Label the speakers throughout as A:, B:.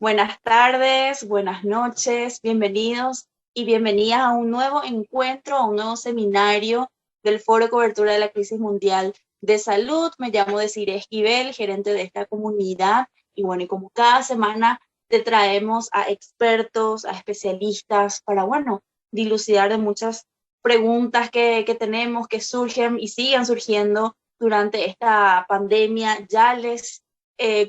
A: Buenas tardes, buenas noches, bienvenidos y bienvenidas a un nuevo encuentro, a un nuevo seminario del Foro Cobertura de la Crisis Mundial de Salud. Me llamo Desiree Esquivel, gerente de esta comunidad. Y bueno, y como cada semana te traemos a expertos, a especialistas para, bueno, dilucidar de muchas preguntas que tenemos, que surgen y siguen surgiendo durante esta pandemia. Ya les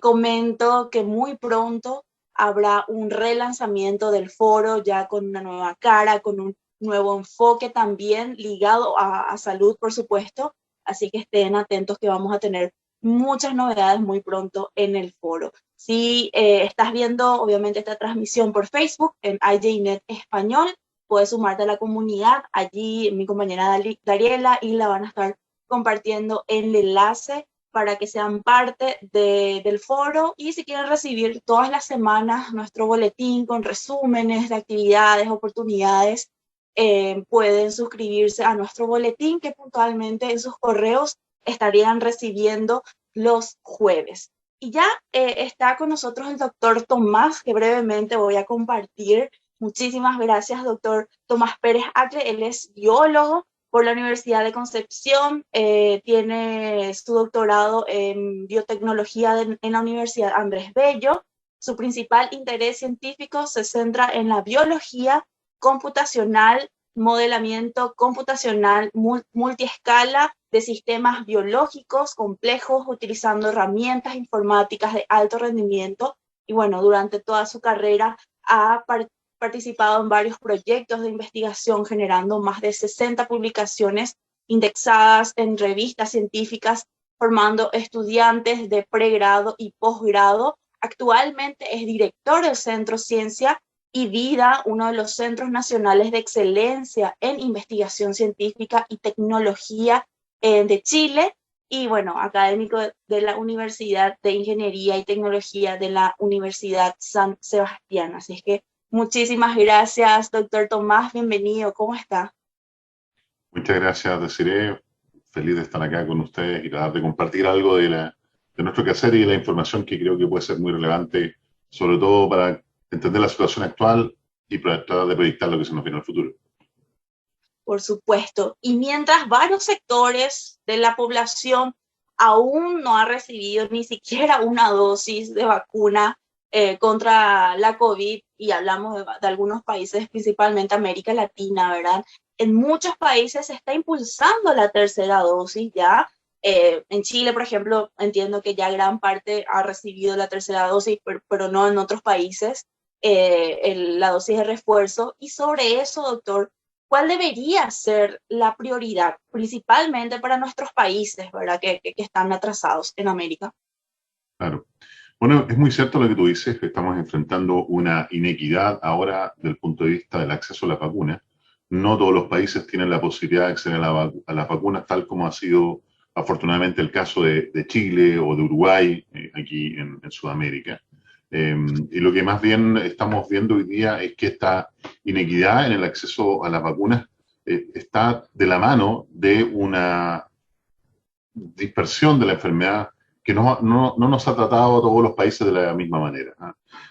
A: comento que muy pronto habrá un relanzamiento del foro ya con una nueva cara, con un nuevo enfoque también ligado a salud, por supuesto. Así que estén atentos que vamos a tener muchas novedades muy pronto en el foro. Si estás viendo, obviamente, esta transmisión por Facebook en IJNet Español, puedes sumarte a la comunidad. Allí mi compañera Dariela y la van a estar compartiendo el enlace para que sean parte del foro, y si quieren recibir todas las semanas nuestro boletín con resúmenes de actividades, oportunidades, pueden suscribirse a nuestro boletín que puntualmente en sus correos estarían recibiendo los jueves. Y ya está con nosotros el doctor Tomás, que brevemente voy a compartir. Muchísimas gracias, doctor Tomás Pérez Acle. Él es biólogo por la Universidad de Concepción, tiene su doctorado en biotecnología en la Universidad Andrés Bello. Su principal interés científico se centra en la biología computacional, modelamiento computacional multiescala de sistemas biológicos complejos utilizando herramientas informáticas de alto rendimiento. Y bueno, durante toda su carrera ha participado en varios proyectos de investigación, generando más de 60 publicaciones indexadas en revistas científicas, formando estudiantes de pregrado y posgrado. Actualmente es director del Centro Ciencia y Vida, uno de los centros nacionales de excelencia en investigación científica y tecnología de Chile, y bueno, académico de la Universidad de Ingeniería y Tecnología de la Universidad San Sebastián. Así es que muchísimas gracias, doctor Tomás, bienvenido, ¿cómo está?
B: Muchas gracias, Desiree. Feliz de estar acá con ustedes y tratar de compartir algo de nuestro quehacer y de la información que creo que puede ser muy relevante, sobre todo para entender la situación actual y para tratar de proyectar lo que se nos viene al futuro.
A: Por supuesto. Y mientras varios sectores de la población aún no ha recibido ni siquiera una dosis de vacuna contra la COVID, y hablamos de algunos países, principalmente América Latina, ¿verdad? En muchos países se está impulsando la tercera dosis ya. En Chile, por ejemplo, entiendo que ya gran parte ha recibido la tercera dosis, pero no en otros países, la dosis de refuerzo. Y sobre eso, doctor, ¿cuál debería ser la prioridad, principalmente para nuestros países, ¿verdad? Que están atrasados en América?
B: Claro. Bueno, es muy cierto lo que tú dices, que estamos enfrentando una inequidad ahora desde el punto de vista del acceso a la vacuna. No todos los países tienen la posibilidad de acceder a las vacunas, tal como ha sido afortunadamente el caso de Chile o de Uruguay, aquí en Sudamérica. Y lo que más bien estamos viendo hoy día es que esta inequidad en el acceso a las vacunas está de la mano de una dispersión de la enfermedad que no nos ha tratado a todos los países de la misma manera.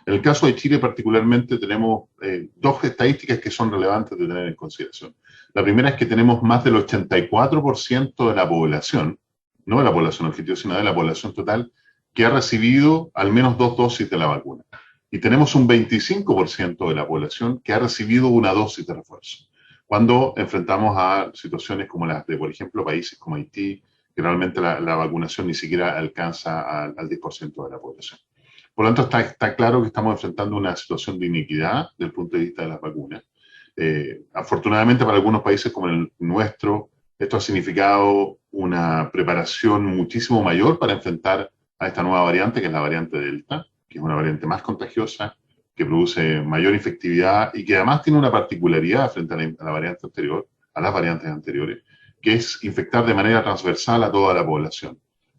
B: En el caso de Chile particularmente tenemos dos estadísticas que son relevantes de tener en consideración. La primera es que tenemos más del 84% de la población, no de la población objetivo, sino de la población total, que ha recibido al menos dos dosis de la vacuna. Y tenemos un 25% de la población que ha recibido una dosis de refuerzo. Cuando enfrentamos a situaciones como las de, por ejemplo, países como Haití, que realmente la vacunación ni siquiera alcanza al 10% de la población. Por lo tanto, está claro que estamos enfrentando una situación de inequidad desde el punto de vista de las vacunas. Afortunadamente para algunos países como el nuestro, esto ha significado una preparación muchísimo mayor para enfrentar a esta nueva variante, que es la variante Delta, que es una variante más contagiosa, que produce mayor infectividad y que además tiene una particularidad frente a la variante anterior, a las variantes anteriores, que es infectar de manera transversal a toda la población.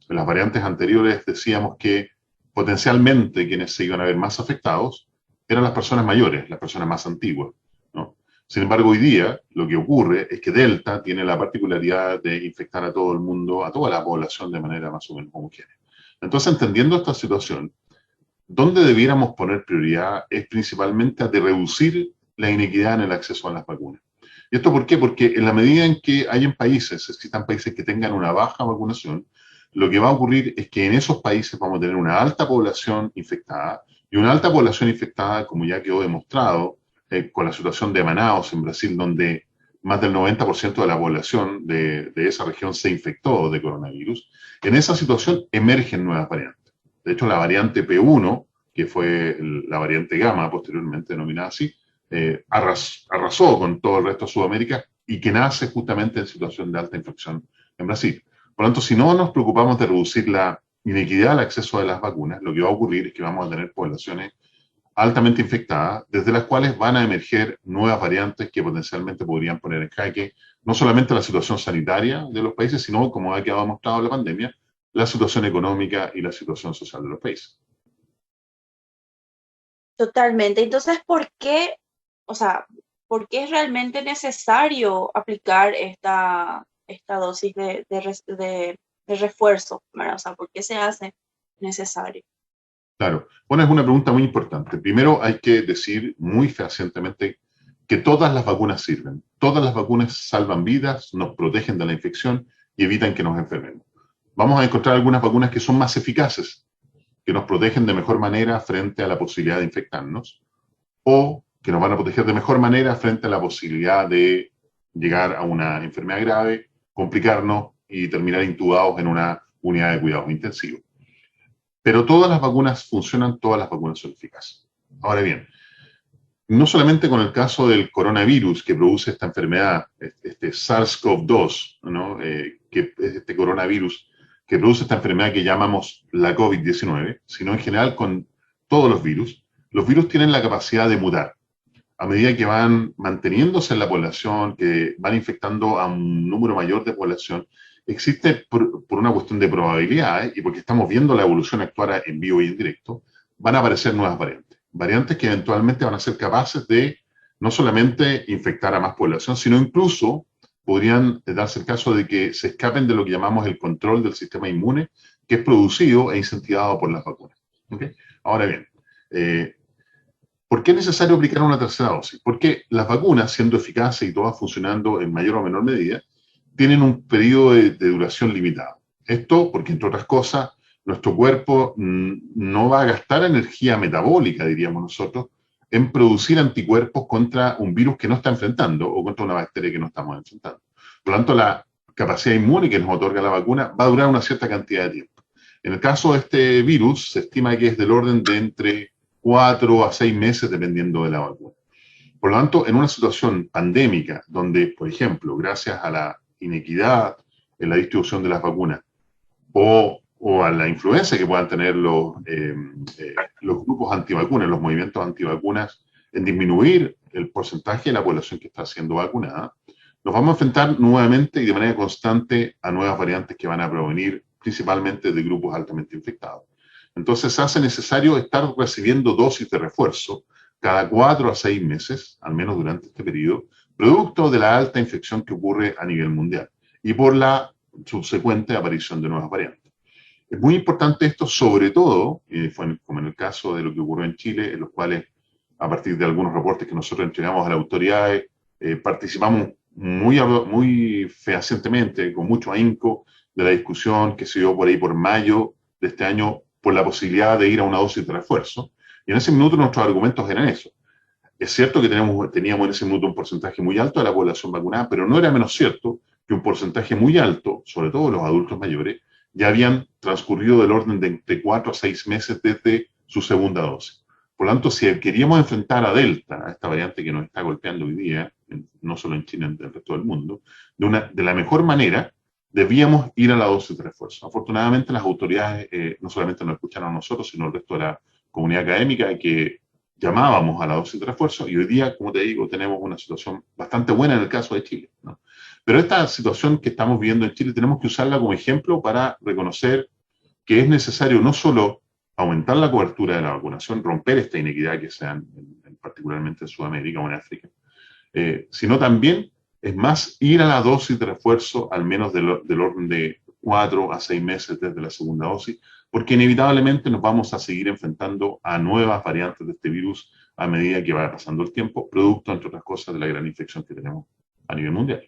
B: En las variantes anteriores decíamos que potencialmente quienes se iban a ver más afectados eran las personas mayores, las personas más antiguas, ¿no? Sin embargo, hoy día lo que ocurre es que Delta tiene la particularidad de infectar a todo el mundo, a toda la población de manera más o menos homogénea. Entonces, entendiendo esta situación, donde debiéramos poner prioridad es principalmente de reducir la inequidad en el acceso a las vacunas. ¿Y esto por qué? Porque en la medida en que existan países que tengan una baja vacunación, lo que va a ocurrir es que en esos países vamos a tener una alta población infectada, y una alta población infectada, como ya quedó demostrado, con la situación de Manaus en Brasil, donde más del 90% de la población de esa región se infectó de coronavirus. En esa situación emergen nuevas variantes. De hecho, la variante P1, que fue la variante gamma, posteriormente denominada así, arrasó con todo el resto de Sudamérica y que nace justamente en situación de alta infección en Brasil. Por lo tanto, si no nos preocupamos de reducir la inequidad al acceso a las vacunas, lo que va a ocurrir es que vamos a tener poblaciones altamente infectadas, desde las cuales van a emerger nuevas variantes que potencialmente podrían poner en jaque no solamente la situación sanitaria de los países, sino, como ha quedado demostrado en la pandemia, la situación económica y la situación social de los países.
A: Totalmente. Entonces, o sea, por qué es realmente necesario aplicar esta dosis de refuerzo, ¿verdad? O sea, ¿por qué se hace necesario?
B: Claro. Bueno, es una pregunta muy importante. Primero hay que decir muy fehacientemente que todas las vacunas sirven. Todas las vacunas salvan vidas, nos protegen de la infección y evitan que nos enfermemos. Vamos a encontrar algunas vacunas que son más eficaces, que nos protegen de mejor manera frente a la posibilidad de infectarnos, o que nos van a proteger de mejor manera frente a la posibilidad de llegar a una enfermedad grave, complicarnos y terminar intubados en una unidad de cuidados intensivos. Pero todas las vacunas funcionan, todas las vacunas son eficaces. Ahora bien, no solamente con el caso del coronavirus que produce esta enfermedad, este SARS-CoV-2, ¿no? Que es este coronavirus que produce esta enfermedad que llamamos la COVID-19, sino en general con todos los virus. Los virus tienen la capacidad de mutar. A medida que van manteniéndose en la población, que van infectando a un número mayor de población, existe por una cuestión de probabilidades y porque estamos viendo la evolución actuar en vivo y en directo, van a aparecer nuevas variantes. Variantes que eventualmente van a ser capaces de no solamente infectar a más población, sino incluso podrían darse el caso de que se escapen de lo que llamamos el control del sistema inmune, que es producido e incentivado por las vacunas. ¿Okay? Ahora bien, ¿por qué es necesario aplicar una tercera dosis? Porque las vacunas, siendo eficaces y todas funcionando en mayor o menor medida, tienen un periodo de duración limitado. Esto porque, entre otras cosas, nuestro cuerpo no va a gastar energía metabólica, diríamos nosotros, en producir anticuerpos contra un virus que no está enfrentando o contra una bacteria que no estamos enfrentando. Por lo tanto, la capacidad inmune que nos otorga la vacuna va a durar una cierta cantidad de tiempo. En el caso de este virus, se estima que es del orden de entre 4 a 6 meses, dependiendo de la vacuna. Por lo tanto, en una situación pandémica, donde, por ejemplo, gracias a la inequidad en la distribución de las vacunas o a la influencia que puedan tener los grupos antivacunas, los movimientos antivacunas, en disminuir el porcentaje de la población que está siendo vacunada, nos vamos a enfrentar nuevamente y de manera constante a nuevas variantes que van a provenir principalmente de grupos altamente infectados. Entonces se hace necesario estar recibiendo dosis de refuerzo cada 4 a 6 meses, al menos durante este periodo, producto de la alta infección que ocurre a nivel mundial y por la subsecuente aparición de nuevas variantes. Es muy importante esto, sobre todo, como en el caso de lo que ocurrió en Chile, en los cuales, a partir de algunos reportes que nosotros entregamos a las autoridades, participamos muy fehacientemente, con mucho ahínco, de la discusión que se dio por ahí por mayo de este año por la posibilidad de ir a una dosis de refuerzo. Y en ese minuto nuestros argumentos eran eso. Es cierto que teníamos en ese minuto un porcentaje muy alto de la población vacunada, pero no era menos cierto que un porcentaje muy alto, sobre todo los adultos mayores, ya habían transcurrido del orden de entre 4 a 6 meses desde su segunda dosis. Por lo tanto, si queríamos enfrentar a Delta, a esta variante que nos está golpeando hoy día, no solo en China, en el resto del mundo, de la mejor manera, debíamos ir a la dosis de refuerzo. Afortunadamente, las autoridades no solamente nos escucharon a nosotros, sino al resto de la comunidad académica que llamábamos a la dosis de refuerzo, y hoy día, como te digo, tenemos una situación bastante buena en el caso de Chile, ¿no? Pero esta situación que estamos viviendo en Chile tenemos que usarla como ejemplo para reconocer que es necesario no solo aumentar la cobertura de la vacunación, romper esta inequidad que se dan particularmente en Sudamérica o en África, sino también, es más, ir a la dosis de refuerzo al menos del orden de 4 a 6 meses desde la segunda dosis, porque inevitablemente nos vamos a seguir enfrentando a nuevas variantes de este virus a medida que vaya pasando el tiempo, producto, entre otras cosas, de la gran infección que tenemos a nivel mundial.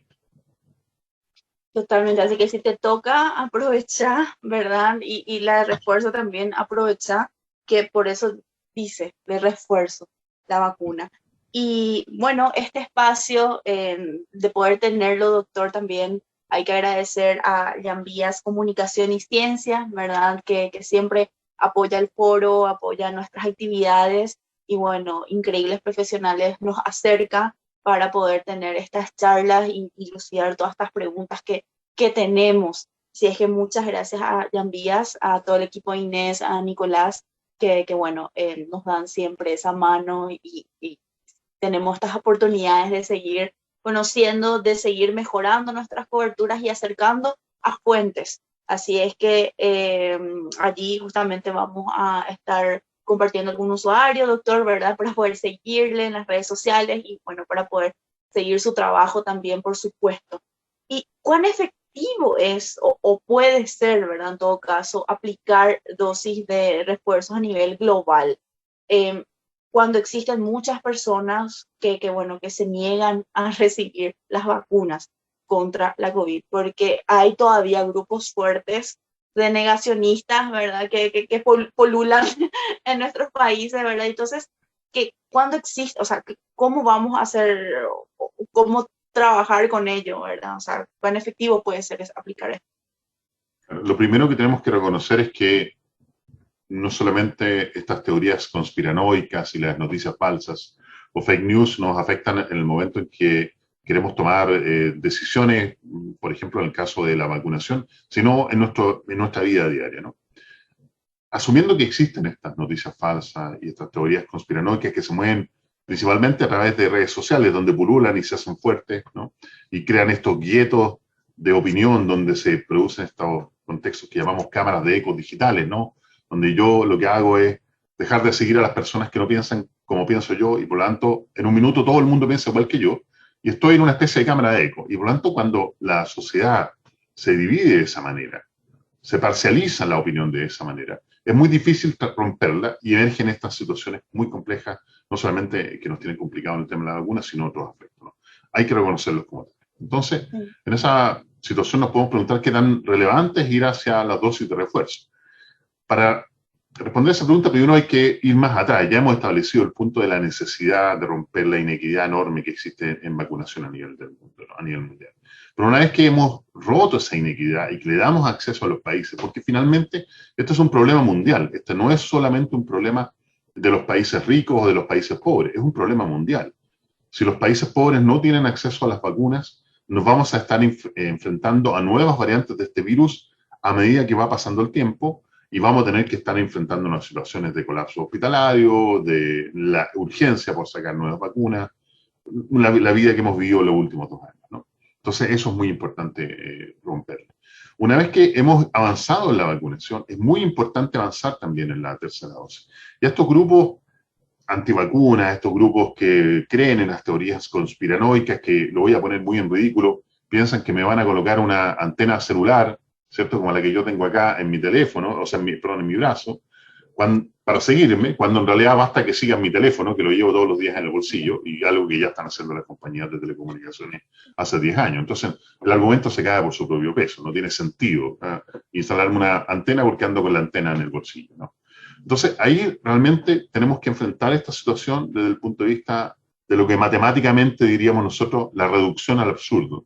A: Totalmente, así que si te toca, aprovecha, ¿verdad? Y la de refuerzo también aprovecha, que por eso dice de refuerzo la vacuna. Y bueno, este espacio de poder tenerlo, doctor, también hay que agradecer a Llambias Comunicación y Ciencia, ¿verdad? Que siempre apoya el foro, apoya nuestras actividades y bueno, increíbles profesionales nos acerca para poder tener estas charlas y dilucidar todas estas preguntas que tenemos. Si es que muchas gracias a Llambias, a todo el equipo de Inés, a Nicolás, que bueno, nos dan siempre esa mano y tenemos estas oportunidades de seguir conociendo, de seguir mejorando nuestras coberturas y acercando a fuentes. Así es que allí justamente vamos a estar compartiendo algún usuario, doctor, ¿verdad? Para poder seguirle en las redes sociales y bueno, para poder seguir su trabajo también, por supuesto. ¿Y cuán efectivo es o puede ser, ¿verdad? En todo caso, aplicar dosis de refuerzos a nivel global? Eh, Cuando existen muchas personas bueno, que se niegan a recibir las vacunas contra la COVID, porque hay todavía grupos fuertes de negacionistas, ¿verdad? Que polulan en nuestros países, ¿verdad? Entonces, cuando existe, o sea, ¿cómo vamos a hacer, cómo trabajar con ello, ¿verdad? O sea, ¿cuán efectivo puede ser aplicar esto?
B: Lo primero que tenemos que reconocer es que no solamente estas teorías conspiranoicas y las noticias falsas o fake news nos afectan en el momento en que queremos tomar decisiones, por ejemplo, en el caso de la vacunación, sino en nuestra vida diaria, ¿no? Asumiendo que existen estas noticias falsas y estas teorías conspiranoicas que se mueven principalmente a través de redes sociales, donde pululan y se hacen fuertes, ¿no? Y crean estos guetos de opinión donde se producen estos contextos que llamamos cámaras de ecos digitales, ¿no? Donde yo lo que hago es dejar de seguir a las personas que no piensan como pienso yo y por lo tanto en un minuto todo el mundo piensa igual que yo y estoy en una especie de cámara de eco. Y por lo tanto cuando la sociedad se divide de esa manera, se parcializa la opinión de esa manera, es muy difícil romperla y emergen estas situaciones muy complejas, no solamente que nos tienen complicado en el tema de la vacuna, sino otros aspectos, ¿no? Hay que reconocerlos como tal. Entonces, en esa situación nos podemos preguntar qué tan relevante es ir hacia las dosis de refuerzo. Para responder a esa pregunta, primero hay que ir más atrás. Ya hemos establecido el punto de la necesidad de romper la inequidad enorme que existe en vacunación a nivel del mundo, ¿no? A nivel mundial. Pero una vez que hemos roto esa inequidad y que le damos acceso a los países, porque finalmente esto es un problema mundial, este no es solamente un problema de los países ricos o de los países pobres, es un problema mundial. Si los países pobres no tienen acceso a las vacunas, nos vamos a estar enfrentando a nuevas variantes de este virus a medida que va pasando el tiempo y vamos a tener que estar enfrentándonos a situaciones de colapso hospitalario, de la urgencia por sacar nuevas vacunas, la vida que hemos vivido los últimos 2 años, ¿no? Entonces eso es muy importante romperlo. Una vez que hemos avanzado en la vacunación, es muy importante avanzar también en la tercera dosis. Y estos grupos antivacunas, estos grupos que creen en las teorías conspiranoicas, que lo voy a poner muy en ridículo, piensan que me van a colocar una antena celular, ¿cierto? Como la que yo tengo acá en mi teléfono, o sea, perdón, en mi brazo, para seguirme, cuando en realidad basta que sigan mi teléfono, que lo llevo todos los días en el bolsillo, y algo que ya están haciendo las compañías de telecomunicaciones hace 10 años. Entonces, el argumento se cae por su propio peso, no tiene sentido instalarme una antena porque ando con la antena en el bolsillo, ¿no? Entonces, ahí realmente tenemos que enfrentar esta situación desde el punto de vista de lo que matemáticamente diríamos nosotros la reducción al absurdo.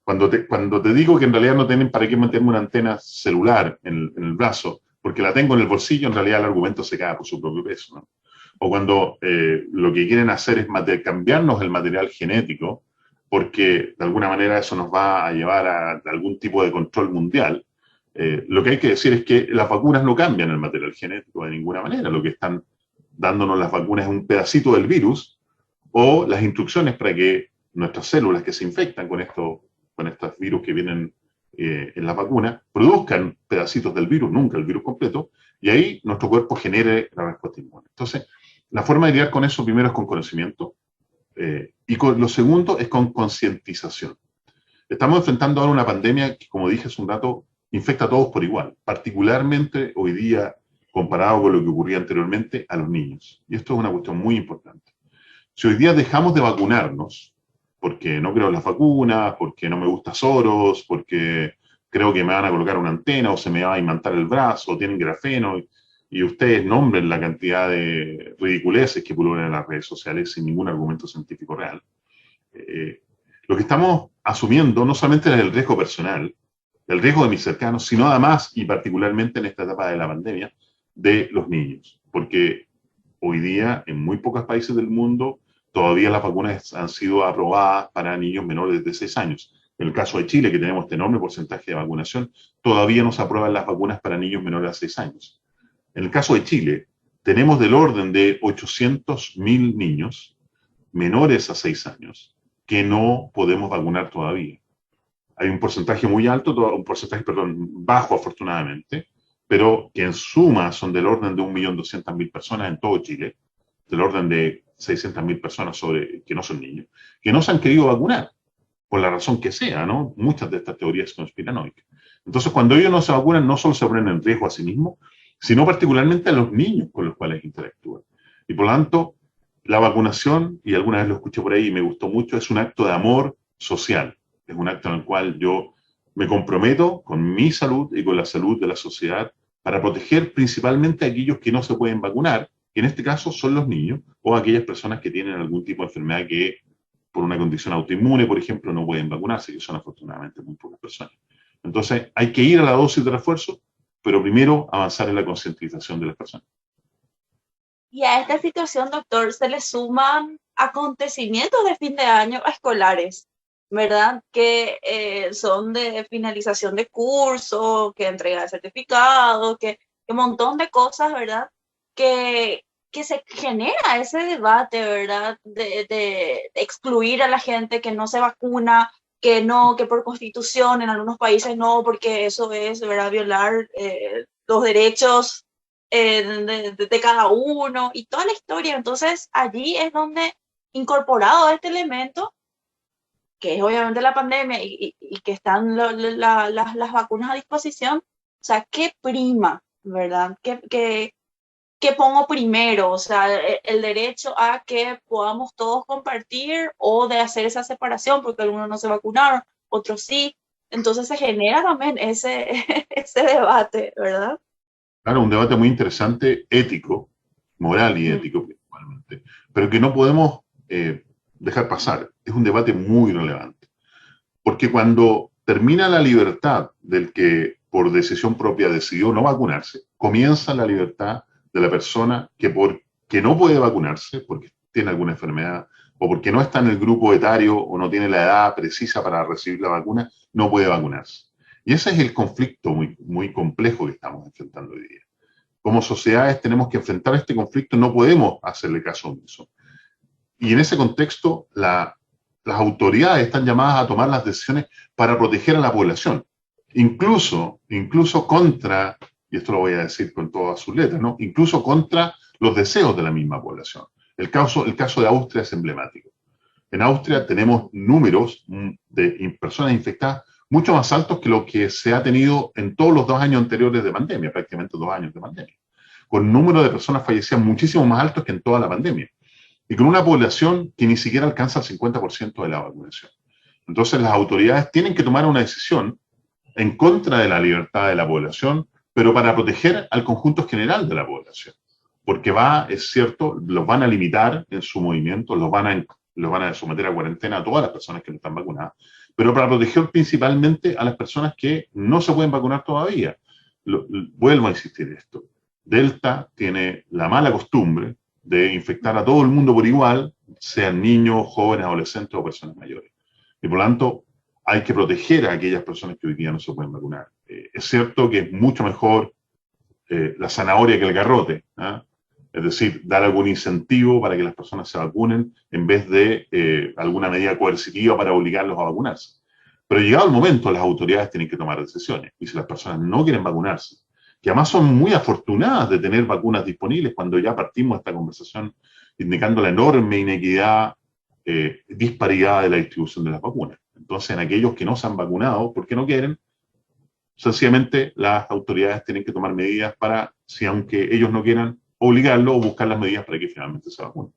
B: Cuando te digo que en realidad no tienen para qué meterme una antena celular en el brazo, porque la tengo en el bolsillo, en realidad el argumento se cae por su propio peso, ¿no? O cuando lo que quieren hacer es cambiarnos el material genético, porque de alguna manera eso nos va a llevar a algún tipo de control mundial. Lo que hay que decir es que las vacunas no cambian el material genético de ninguna manera. Lo que están dándonos las vacunas es un pedacito del virus o las instrucciones para que nuestras células que se infectan con estos virus que vienen en la vacuna produzcan pedacitos del virus, nunca el virus completo, y ahí nuestro cuerpo genere la respuesta inmune. Entonces, la forma de lidiar con eso primero es con conocimiento y lo segundo es con concientización. Estamos enfrentando ahora una pandemia que, como dije hace un rato, infecta a todos por igual, particularmente hoy día, comparado con lo que ocurría anteriormente, a los niños. Y esto es una cuestión muy importante. Si hoy día dejamos de vacunarnos, porque no creo en las vacunas, porque no me gusta Soros, porque creo que me van a colocar una antena o se me va a imantar el brazo, o tienen grafeno, y ustedes nombren la cantidad de ridiculeces que pululan en las redes sociales sin ningún argumento científico real. Lo que estamos asumiendo no solamente es el riesgo personal, el riesgo de mis cercanos, sino además, y particularmente en esta etapa de la pandemia, de los niños. Porque hoy día, en muy pocos países del mundo, todavía las vacunas han sido aprobadas para niños menores de 6 años. En el caso de Chile, que tenemos este enorme porcentaje de vacunación, todavía no se aprueban las vacunas para niños menores de 6 años. En el caso de Chile, tenemos del orden de 800.000 niños menores a 6 años que no podemos vacunar todavía. Hay un porcentaje muy alto, un porcentaje, perdón, bajo afortunadamente, pero que en suma son del orden de 1.200.000 personas en todo Chile, del orden de 600.000 personas que no son niños, que no se han querido vacunar, por la razón que sea, ¿no? Muchas de estas teorías conspiranoicas. Entonces, cuando ellos no se vacunan, no solo se ponen en riesgo a sí mismos, sino particularmente a los niños con los cuales interactúan. Y por lo tanto, la vacunación, y alguna vez lo escuché por ahí y me gustó mucho, es un acto de amor social. Es un acto en el cual yo me comprometo con mi salud y con la salud de la sociedad para proteger principalmente a aquellos que no se pueden vacunar, que en este caso son los niños o aquellas personas que tienen algún tipo de enfermedad que por una condición autoinmune, por ejemplo, no pueden vacunarse, que son afortunadamente muy pocas personas. Entonces, hay que ir a la dosis de refuerzo, pero primero avanzar en la concientización de las personas.
A: Y a esta situación, doctor, se le suman acontecimientos de fin de año escolares, ¿verdad? Que son de finalización de curso, que entrega de certificado, que un montón de cosas, ¿verdad? Que se genera ese debate, ¿verdad? De excluir a la gente que no se vacuna, que no, que por constitución en algunos países no, porque eso es, ¿verdad? Violar los derechos de cada uno y toda la historia. Entonces, allí es donde, incorporado este elemento, que es obviamente la pandemia y que están las vacunas a disposición, o sea, ¿qué prima, verdad? ¿Qué pongo primero? O sea, el derecho a que podamos todos compartir o de hacer esa separación, porque algunos no se vacunaron, otros sí. Entonces se genera también ese, ese debate, ¿verdad?
B: Claro, un debate muy interesante, ético, moral y ético principalmente, pero que no podemos dejar pasar. Es un debate muy relevante, porque cuando termina la libertad del que por decisión propia decidió no vacunarse, comienza la libertad de la persona que no puede vacunarse, porque tiene alguna enfermedad, o porque no está en el grupo etario o no tiene la edad precisa para recibir la vacuna, no puede vacunarse. Y ese es el conflicto muy, muy complejo que estamos enfrentando hoy día. Como sociedades tenemos que enfrentar este conflicto, no podemos hacerle caso omiso. Y en ese contexto, las autoridades están llamadas a tomar las decisiones para proteger a la población, incluso contra, y esto lo voy a decir con todas sus letras, ¿no? Incluso contra los deseos de la misma población. El caso de Austria es emblemático. En Austria tenemos números de personas infectadas mucho más altos que lo que se ha tenido en todos los 2 años anteriores de pandemia, prácticamente 2 años de pandemia, con número de personas fallecidas muchísimo más altos que en toda la pandemia, y con una población que ni siquiera alcanza el 50% de la vacunación. Entonces las autoridades tienen que tomar una decisión en contra de la libertad de la población, pero para proteger al conjunto general de la población. Porque es cierto, los van a limitar en su movimiento, los van a someter a cuarentena a todas las personas que no están vacunadas, pero para proteger principalmente a las personas que no se pueden vacunar todavía. Vuelvo a insistir en esto. Delta tiene la mala costumbre de infectar a todo el mundo por igual, sean niños, jóvenes, adolescentes o personas mayores. Y por lo tanto, hay que proteger a aquellas personas que hoy día no se pueden vacunar. Es cierto que es mucho mejor la zanahoria que el garrote, ¿eh? Es decir, dar algún incentivo para que las personas se vacunen en vez de alguna medida coercitiva para obligarlos a vacunarse. Pero llegado el momento, las autoridades tienen que tomar decisiones. Y si las personas no quieren vacunarse, que además son muy afortunadas de tener vacunas disponibles, cuando ya partimos esta conversación indicando la enorme inequidad, disparidad de la distribución de las vacunas. Entonces, en aquellos que no se han vacunado porque no quieren, Sencillamente las autoridades tienen que tomar medidas para, si aunque ellos no quieran, obligarlo o buscar las medidas para que finalmente se vacunen.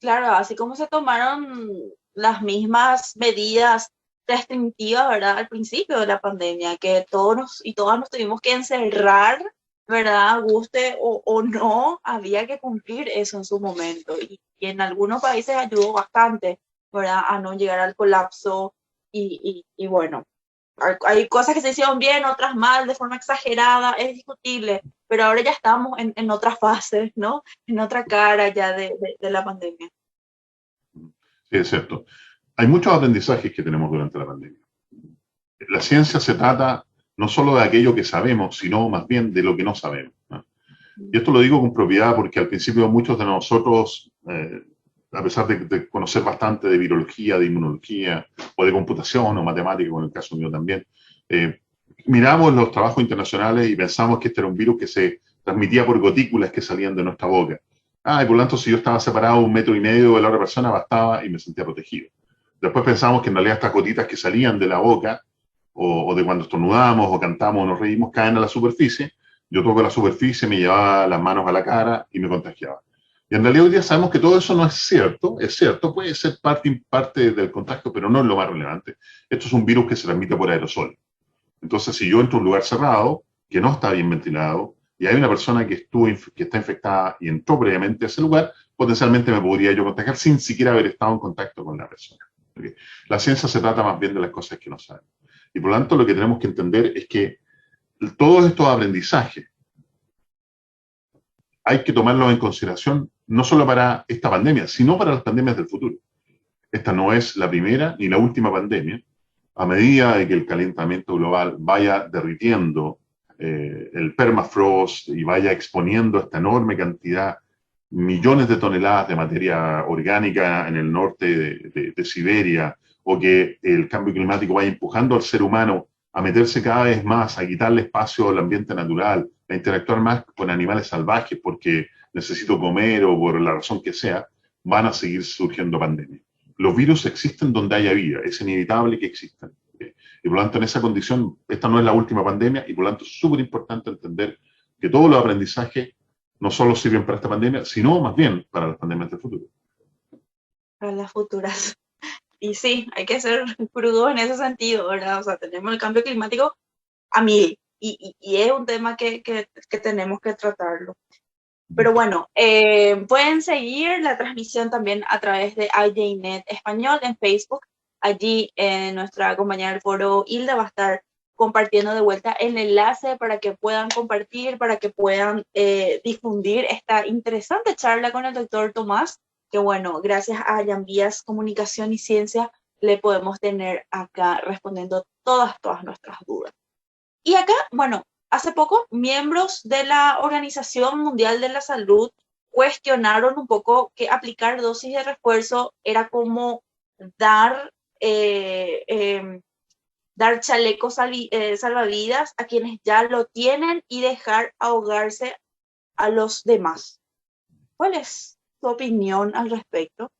A: Claro, así como se tomaron las mismas medidas restrictivas, ¿verdad? Al principio de la pandemia, que todos y todas nos tuvimos que encerrar, ¿verdad? Guste o no, había que cumplir eso en su momento. Y en algunos países ayudó bastante, ¿verdad? A no llegar al colapso. Y bueno, hay cosas que se hicieron bien, otras mal, de forma exagerada, es discutible, pero ahora ya estamos en otra fase, ¿no? En otra cara ya de la pandemia.
B: Sí, es cierto. Hay muchos aprendizajes que tenemos durante la pandemia. La ciencia se trata no solo de aquello que sabemos, sino más bien de lo que no sabemos, ¿no? Y esto lo digo con propiedad porque al principio muchos de nosotros, a pesar de conocer bastante de virología, de inmunología, o de computación o matemática, como en el caso mío también, miramos los trabajos internacionales y pensamos que este era un virus que se transmitía por gotículas que salían de nuestra boca. Y por lo tanto, si yo estaba separado 1,5 metros de la otra persona, bastaba y me sentía protegido. Después pensamos que en realidad estas gotitas que salían de la boca, o de cuando estornudamos, o cantamos, o nos reímos, caen a la superficie. Yo toco la superficie, me llevaba las manos a la cara y me contagiaba. Y en realidad hoy día sabemos que todo eso no es cierto, puede ser parte del contagio, pero no es lo más relevante. Esto es un virus que se transmite por aerosol. Entonces, si yo entro a un lugar cerrado, que no está bien ventilado, y hay una persona que está infectada y entró previamente a ese lugar, potencialmente me podría yo contagiar sin siquiera haber estado en contacto con la persona. ¿Okay? La ciencia se trata más bien de las cosas que no sabemos. Y por lo tanto, lo que tenemos que entender es que todos estos aprendizajes hay que tomarlos en consideración no solo para esta pandemia, sino para las pandemias del futuro. Esta no es la primera ni la última pandemia. A medida de que el calentamiento global vaya derritiendo el permafrost y vaya exponiendo esta enorme cantidad, millones de toneladas de materia orgánica en el norte de Siberia, o que el cambio climático vaya empujando al ser humano a meterse cada vez más, a quitarle espacio al ambiente natural, a interactuar más con animales salvajes porque necesito comer o por la razón que sea, van a seguir surgiendo pandemias. Los virus existen donde haya vida, es inevitable que existan. Y por lo tanto, en esa condición, esta no es la última pandemia y por lo tanto es súper importante entender que todos los aprendizajes no solo sirven para esta pandemia, sino más bien para las pandemias del futuro.
A: Para las futuras. Y sí, hay que ser crudos en ese sentido, ¿verdad? O sea, tenemos el cambio climático a mil y es un tema que tenemos que tratarlo. Pero bueno, pueden seguir la transmisión también a través de IJNet Español en Facebook. Allí nuestra compañera del foro, Hilda, va a estar compartiendo de vuelta el enlace para que puedan compartir, para que puedan difundir esta interesante charla con el doctor Tomás, que bueno, gracias a Llambias Comunicación y Ciencia le podemos tener acá respondiendo todas nuestras dudas. Y acá, bueno, hace poco miembros de la Organización Mundial de la Salud cuestionaron un poco que aplicar dosis de refuerzo era como dar chalecos salvavidas a quienes ya lo tienen y dejar ahogarse a los demás. ¿Cuál es tu opinión al respecto?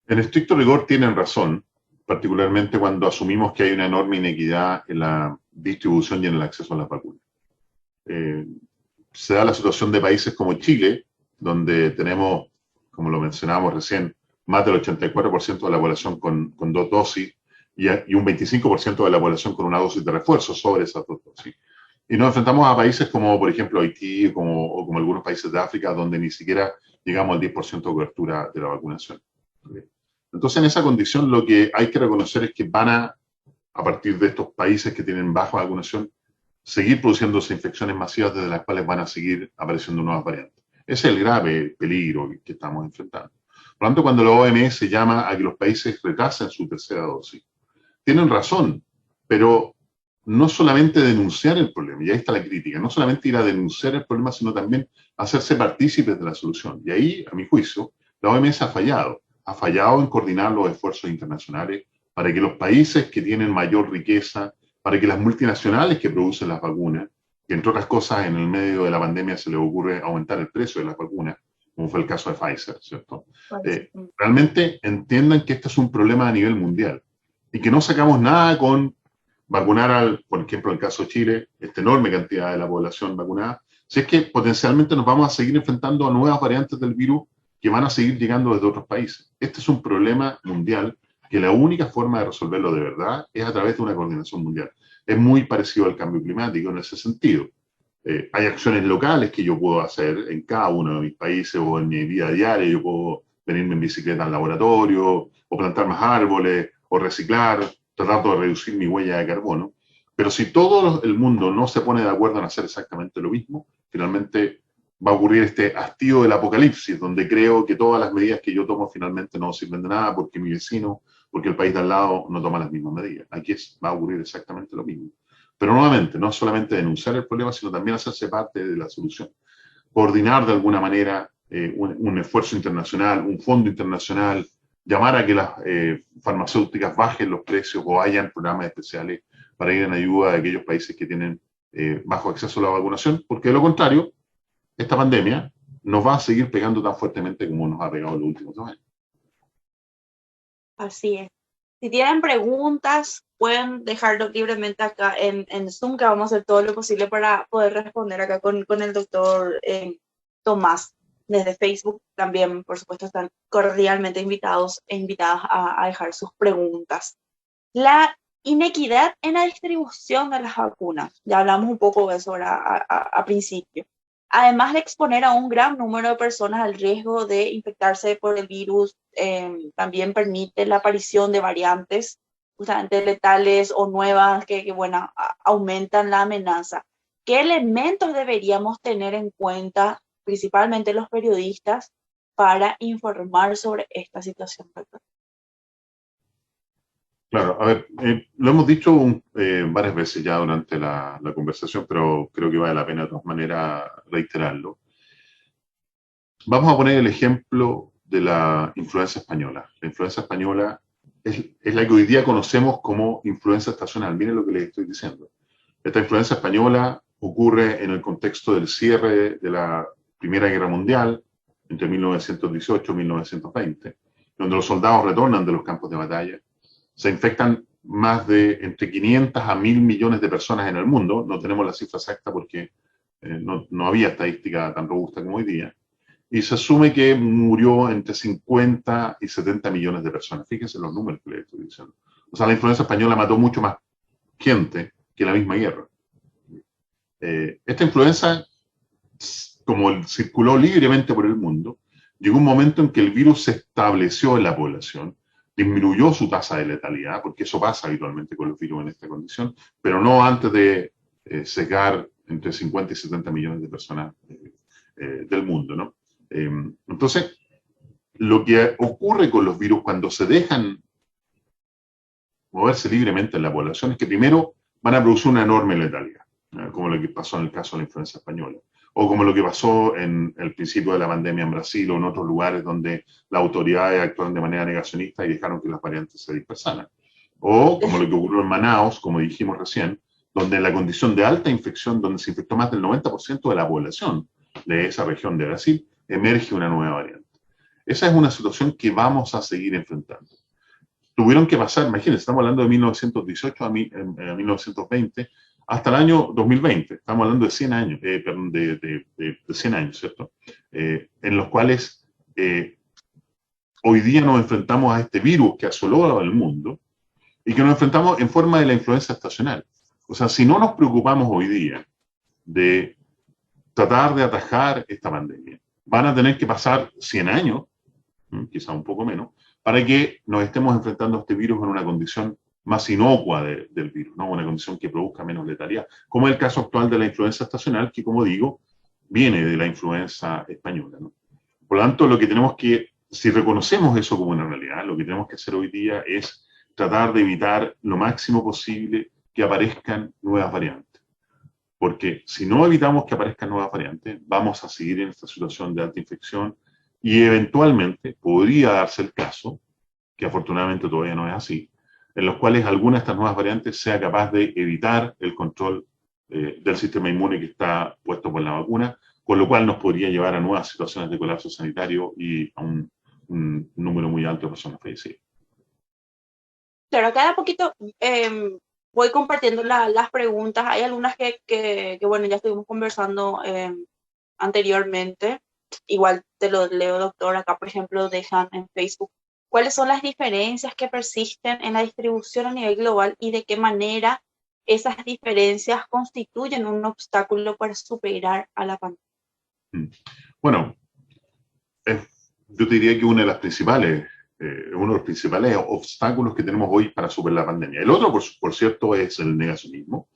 B: En estricto rigor tienen razón, particularmente cuando asumimos que hay una enorme inequidad en la distribución y en el acceso a las vacunas. Se da la situación de países como Chile, donde tenemos, como lo mencionábamos recién, más del 84% de la población con 2 dosis y un 25% de la población con una dosis de refuerzo sobre esas 2 dosis. Y nos enfrentamos a países como, por ejemplo, Haití o como algunos países de África, donde ni siquiera llegamos al 10% de cobertura de la vacunación. Entonces, en esa condición, lo que hay que reconocer es que van a partir de estos países que tienen baja vacunación, seguir produciéndose infecciones masivas desde las cuales van a seguir apareciendo nuevas variantes. Ese es el grave peligro que estamos enfrentando. Por lo tanto, cuando la OMS llama a que los países retrasen su tercera dosis, tienen razón, pero no solamente denunciar el problema, y ahí está la crítica, no solamente ir a denunciar el problema, sino también hacerse partícipes de la solución. Y ahí, a mi juicio, la OMS ha fallado en coordinar los esfuerzos internacionales para que los países que tienen mayor riqueza, para que las multinacionales que producen las vacunas, que entre otras cosas en el medio de la pandemia se les ocurre aumentar el precio de las vacunas, como fue el caso de Pfizer, ¿cierto? Realmente entiendan que este es un problema a nivel mundial y que no sacamos nada con vacunar, por ejemplo, en el caso de Chile, esta enorme cantidad de la población vacunada, si es que potencialmente nos vamos a seguir enfrentando a nuevas variantes del virus que van a seguir llegando desde otros países. Este es un problema mundial que la única forma de resolverlo de verdad es a través de una coordinación mundial. Es muy parecido al cambio climático en ese sentido. Hay acciones locales que yo puedo hacer en cada uno de mis países o en mi vida diaria. Yo puedo venirme en bicicleta al laboratorio, o plantar más árboles, o reciclar, tratando de reducir mi huella de carbono. Pero si todo el mundo no se pone de acuerdo en hacer exactamente lo mismo, finalmente va a ocurrir este hastío del apocalipsis, donde creo que todas las medidas que yo tomo finalmente no sirven de nada porque mi vecino, porque el país de al lado no toma las mismas medidas. Aquí va a ocurrir exactamente lo mismo. Pero nuevamente, no solamente denunciar el problema, sino también hacerse parte de la solución. Coordinar de alguna manera un esfuerzo internacional, un fondo internacional, llamar a que las farmacéuticas bajen los precios o hayan programas especiales para ir en ayuda de aquellos países que tienen bajo acceso a la vacunación, porque de lo contrario, esta pandemia nos va a seguir pegando tan fuertemente como nos ha pegado en los últimos 2 años.
A: Así es. Si tienen preguntas, pueden dejarlo libremente acá en Zoom, que vamos a hacer todo lo posible para poder responder acá con el doctor Tomás. Desde Facebook también, por supuesto, están cordialmente invitados e invitadas a dejar sus preguntas. La inequidad en la distribución de las vacunas. Ya hablamos un poco de eso ahora a principio. Además de exponer a un gran número de personas al riesgo de infectarse por el virus, también permite la aparición de variantes justamente letales o nuevas que bueno, aumentan la amenaza. ¿Qué elementos deberíamos tener en cuenta, principalmente los periodistas, para informar sobre esta situación, doctor?
B: Claro, a ver, lo hemos dicho varias veces ya durante la conversación, pero creo que vale la pena de todas maneras reiterarlo. Vamos a poner el ejemplo de la influenza española. La influenza española es la que hoy día conocemos como influenza estacional. Miren lo que les estoy diciendo. Esta influenza española ocurre en el contexto del cierre de la Primera Guerra Mundial, entre 1918 y 1920, donde los soldados retornan de los campos de batalla. Se infectan más de entre 500 a 1.000 millones de personas en el mundo. No tenemos la cifra exacta porque no había estadística tan robusta como hoy día. Y se asume que murió entre 50 y 70 millones de personas. Fíjense los números que les estoy diciendo. O sea, la influenza española mató mucho más gente que la misma guerra. Esta influenza, como circuló libremente por el mundo, llegó un momento en que el virus se estableció en la población, disminuyó su tasa de letalidad, porque eso pasa habitualmente con los virus en esta condición, pero no antes de sesgar entre 50 y 70 millones de personas del mundo, ¿no? Entonces, lo que ocurre con los virus cuando se dejan moverse libremente en la población es que primero van a producir una enorme letalidad, como lo que pasó en el caso de la influenza española, o como lo que pasó en el principio de la pandemia en Brasil o en otros lugares donde las autoridades actuaron de manera negacionista y dejaron que las variantes se dispersaran. O como lo que ocurrió en Manaos, como dijimos recién, donde en la condición de alta infección, donde se infectó más del 90% de la población de esa región de Brasil, emerge una nueva variante. Esa es una situación que vamos a seguir enfrentando. Tuvieron que pasar, imagínense, estamos hablando de 1918 a 1920, hasta el año 2020, estamos hablando de 100 años, perdón, de 100 años, ¿cierto? En los cuales hoy día nos enfrentamos a este virus que asoló al mundo y que nos enfrentamos en forma de la influenza estacional. O sea, si no nos preocupamos hoy día de tratar de atajar esta pandemia, van a tener que pasar 100 años, quizá un poco menos, para que nos estemos enfrentando a este virus en una condición más inocua del virus, ¿no? Una condición que produzca menos letalidad, como es el caso actual de la influenza estacional, que como digo, viene de la influenza española, ¿no? Por lo tanto, lo que tenemos que, si reconocemos eso como una realidad, lo que tenemos que hacer hoy día es tratar de evitar lo máximo posible que aparezcan nuevas variantes. Porque si no evitamos que aparezcan nuevas variantes, vamos a seguir en esta situación de alta infección y eventualmente podría darse el caso, que afortunadamente todavía no es así, en los cuales alguna de estas nuevas variantes sea capaz de evitar el control del sistema inmune que está puesto por la vacuna, con lo cual nos podría llevar a nuevas situaciones de colapso sanitario y a un número muy alto de personas fallecidas.
A: Claro, cada poquito voy compartiendo las preguntas. Hay algunas bueno, ya estuvimos conversando anteriormente. Igual te lo leo, doctor. Acá, por ejemplo, dejan en Facebook. ¿Cuáles son las diferencias que persisten en la distribución a nivel global y de qué manera esas diferencias constituyen un obstáculo para superar a la pandemia?
B: Bueno, yo te diría que uno de los principales obstáculos que tenemos hoy para superar la pandemia. El otro, por cierto, es el negacionismo.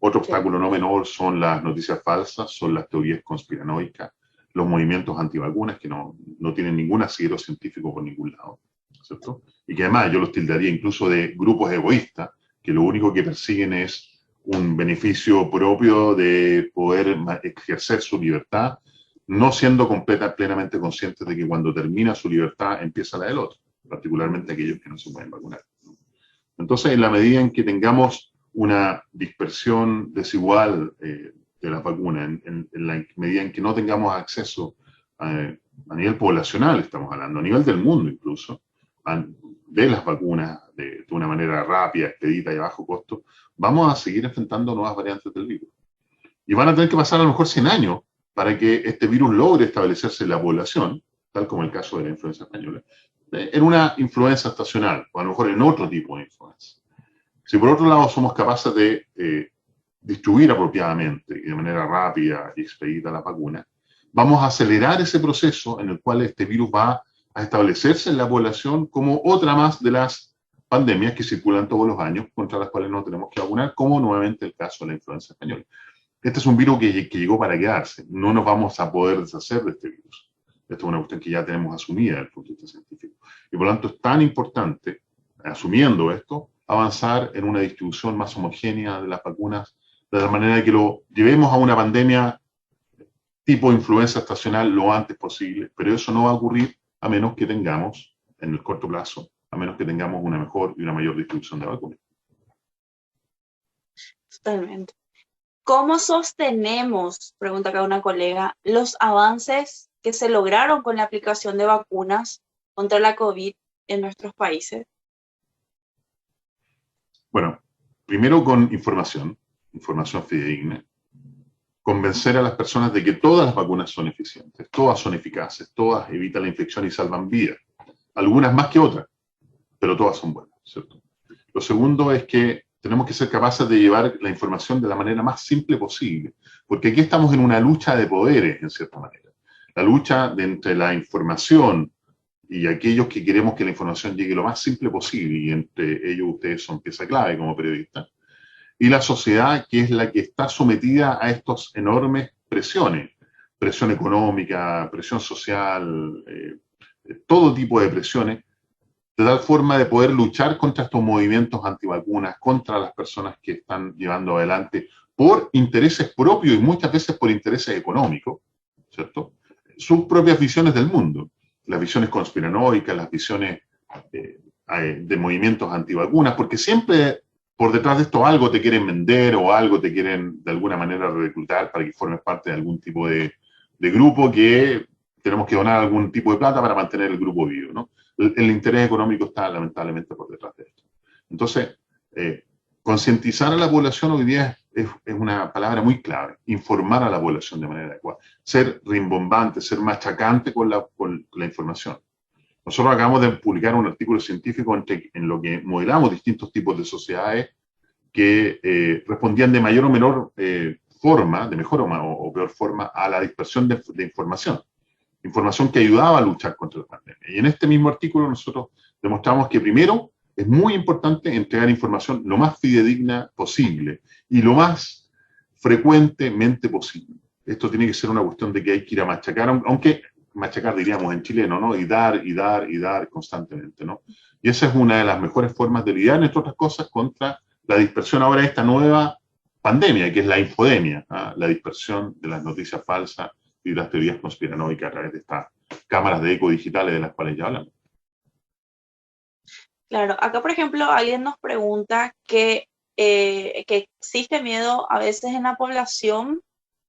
B: Otro obstáculo no menor son las noticias falsas, son las teorías conspiranoicas, los movimientos antivacunas que no tienen ningún asidero científico por ningún lado, ¿cierto? Y que además yo los tildaría incluso de grupos egoístas que lo único que persiguen es un beneficio propio de poder ejercer su libertad, no siendo plenamente conscientes de que cuando termina su libertad empieza la del otro, particularmente aquellos que no se pueden vacunar. Entonces, en la medida en que tengamos una dispersión desigual de las vacunas, en la medida en que no tengamos acceso a nivel poblacional, estamos hablando, a nivel del mundo incluso, de las vacunas de una manera rápida, expedita y a bajo costo, vamos a seguir enfrentando nuevas variantes del virus. Y van a tener que pasar a lo mejor 100 años para que este virus logre establecerse en la población, tal como el caso de la influenza española, en una influenza estacional, o a lo mejor en otro tipo de influenza. Si por otro lado somos capaces de distribuir apropiadamente y de manera rápida y expedita la vacuna, vamos a acelerar ese proceso en el cual este virus va a establecerse en la población como otra más de las pandemias que circulan todos los años contra las cuales no tenemos que vacunar, como nuevamente el caso de la influenza española. Este es un virus que llegó para quedarse. No nos vamos a poder deshacer de este virus. Esto es una cuestión que ya tenemos asumida desde el punto de vista científico. Y por lo tanto es tan importante, asumiendo esto, avanzar en una distribución más homogénea de las vacunas, de la manera que lo llevemos a una pandemia tipo influenza estacional lo antes posible. Pero eso no va a ocurrir a menos que tengamos, en el corto plazo, a menos que tengamos una mejor y una mayor distribución de vacunas.
A: Totalmente. ¿Cómo sostenemos, pregunta acá una colega, los avances que se lograron con la aplicación de vacunas contra la COVID en nuestros países?
B: Bueno, primero con información fidedigna, convencer a las personas de que todas las vacunas son eficientes, todas son eficaces, todas evitan la infección y salvan vidas, algunas más que otras, pero todas son buenas, ¿cierto? Lo segundo es que tenemos que ser capaces de llevar la información de la manera más simple posible, porque aquí estamos en una lucha de poderes, en cierta manera. La lucha entre la información y aquellos que queremos que la información llegue lo más simple posible, y entre ellos ustedes son pieza clave como periodistas, y la sociedad que es la que está sometida a estas enormes presiones, presión económica, presión social, todo tipo de presiones, de tal forma de poder luchar contra estos movimientos antivacunas, contra las personas que están llevando adelante por intereses propios y muchas veces por intereses económicos, ¿cierto? Sus propias visiones del mundo, las visiones conspiranoicas, las visiones de movimientos antivacunas, porque siempre por detrás de esto algo te quieren vender o algo te quieren de alguna manera reclutar para que formes parte de algún tipo de grupo que tenemos que donar algún tipo de plata para mantener el grupo vivo, ¿no? El interés económico está lamentablemente por detrás de esto. Entonces, concientizar a la población hoy día es una palabra muy clave, informar a la población de manera adecuada, ser rimbombante, ser machacante con la información. Nosotros acabamos de publicar un artículo científico en lo que modelamos distintos tipos de sociedades que respondían de mayor o menor forma, de mejor o peor forma, a la dispersión de información que ayudaba a luchar contra la pandemia. Y en este mismo artículo nosotros demostramos que primero es muy importante entregar información lo más fidedigna posible y lo más frecuentemente posible. Esto tiene que ser una cuestión de que hay que ir a machacar, aunque machacar diríamos en chileno, ¿no? Y dar constantemente, ¿no? Y esa es una de las mejores formas de lidiar, entre otras cosas, contra la dispersión ahora de esta nueva pandemia, que es la infodemia, ¿ah? La dispersión de las noticias falsas y las teorías conspiranoicas a través de estas cámaras de eco digitales de las cuales ya hablamos.
A: Claro, acá por ejemplo alguien nos pregunta que existe miedo a veces en la población,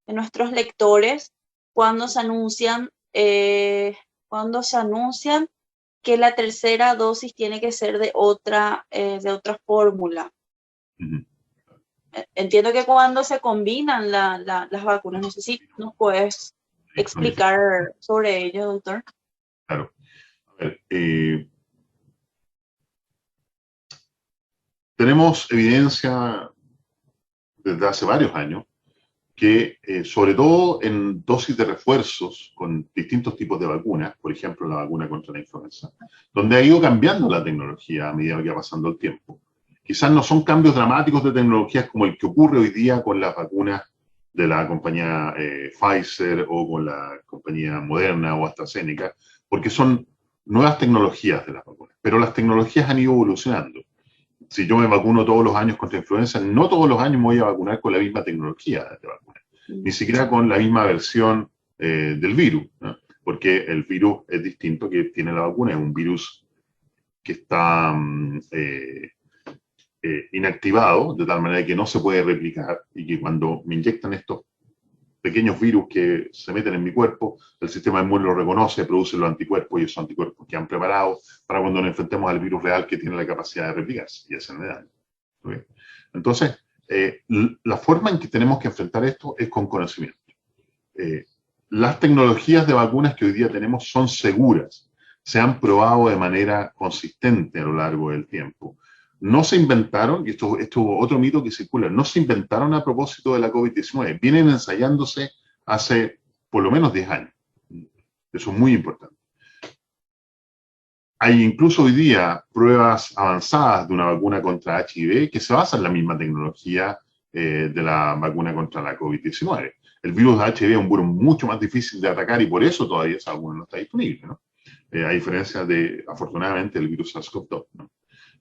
A: en nuestros lectores, cuando se anuncian que la tercera dosis tiene que ser de otra fórmula. entiendo que cuando se combinan las vacunas, no sé si nos puedes explicar sobre ello, doctor.
B: Claro. A ver, tenemos evidencia desde hace varios años que, sobre todo en dosis de refuerzos con distintos tipos de vacunas, por ejemplo, la vacuna contra la influenza, donde ha ido cambiando la tecnología a medida que va pasando el tiempo. Quizás no son cambios dramáticos de tecnologías como el que ocurre hoy día con las vacunas de la compañía Pfizer o con la compañía Moderna o AstraZeneca, porque son nuevas tecnologías de las vacunas, pero las tecnologías han ido evolucionando. Si yo me vacuno todos los años contra influenza, no todos los años me voy a vacunar con la misma tecnología de vacuna, ni siquiera con la misma versión del virus, ¿no? Porque el virus es distinto que tiene la vacuna, es un virus que está inactivado, de tal manera que no se puede replicar y que cuando me inyectan estos pequeños virus que se meten en mi cuerpo, el sistema inmune lo reconoce, produce los anticuerpos y esos anticuerpos quedan preparados para cuando nos enfrentemos al virus real que tiene la capacidad de replicarse y hacerme daño. ¿Okay? Entonces, la forma en que tenemos que enfrentar esto es con conocimiento. Las tecnologías de vacunas que hoy día tenemos son seguras, se han probado de manera consistente a lo largo del tiempo. No se inventaron, y esto es otro mito que circula, no se inventaron a propósito de la COVID-19, vienen ensayándose hace por lo menos 10 años. Eso es muy importante. Hay incluso hoy día pruebas avanzadas de una vacuna contra HIV que se basan en la misma tecnología de la vacuna contra la COVID-19. El virus de HIV es un virus mucho más difícil de atacar y por eso todavía esa vacuna no está disponible, ¿no? A diferencia de, afortunadamente, el virus SARS-CoV-2, ¿no?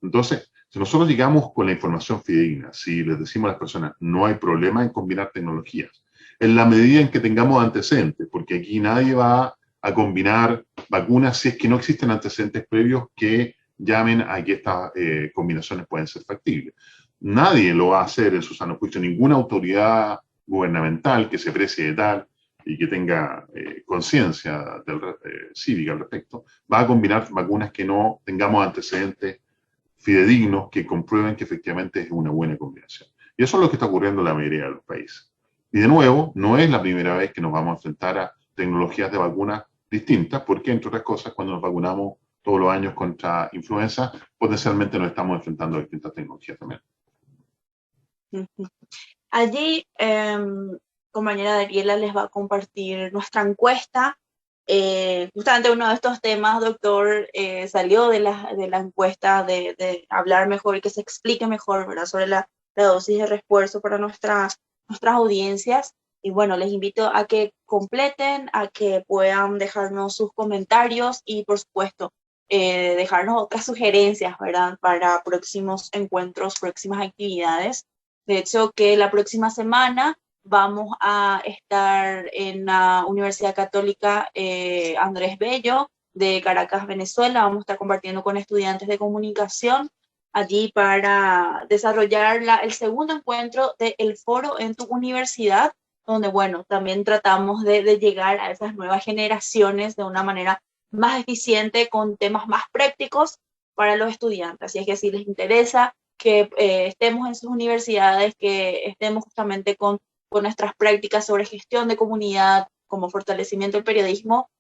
B: Entonces, si nosotros llegamos con la información fidedigna, si les decimos a las personas, no hay problema en combinar tecnologías, en la medida en que tengamos antecedentes, porque aquí nadie va a combinar vacunas si es que no existen antecedentes previos que llamen a que estas combinaciones pueden ser factibles. Nadie lo va a hacer en su sano juicio, ninguna autoridad gubernamental que se precie de tal y que tenga conciencia cívica al respecto, va a combinar vacunas que no tengamos antecedentes fidedignos que comprueben que efectivamente es una buena combinación. Y eso es lo que está ocurriendo en la mayoría de los países. Y de nuevo, no es la primera vez que nos vamos a enfrentar a tecnologías de vacunas distintas, porque entre otras cosas, cuando nos vacunamos todos los años contra influenza, potencialmente nos estamos enfrentando a distintas tecnologías también.
A: Allí, compañera Dariela les va a compartir nuestra encuesta. Justamente uno de estos temas, doctor, salió de la encuesta de hablar mejor y que se explique mejor, ¿verdad?, sobre la dosis de refuerzo para nuestras audiencias. Y bueno, les invito a que completen, a que puedan dejarnos sus comentarios y, por supuesto, dejarnos otras sugerencias, ¿verdad?, para próximos encuentros, próximas actividades. De hecho, que la próxima semana vamos a estar en la Universidad Católica Andrés Bello de Caracas, Venezuela. Vamos a estar compartiendo con estudiantes de comunicación allí para desarrollar el segundo encuentro del foro en tu universidad, donde, bueno, también tratamos de llegar a esas nuevas generaciones de una manera más eficiente, con temas más prácticos para los estudiantes. Así es que si les interesa que estemos en sus universidades, que estemos justamente con nuestras prácticas sobre gestión de comunidad, como fortalecimiento del periodismo,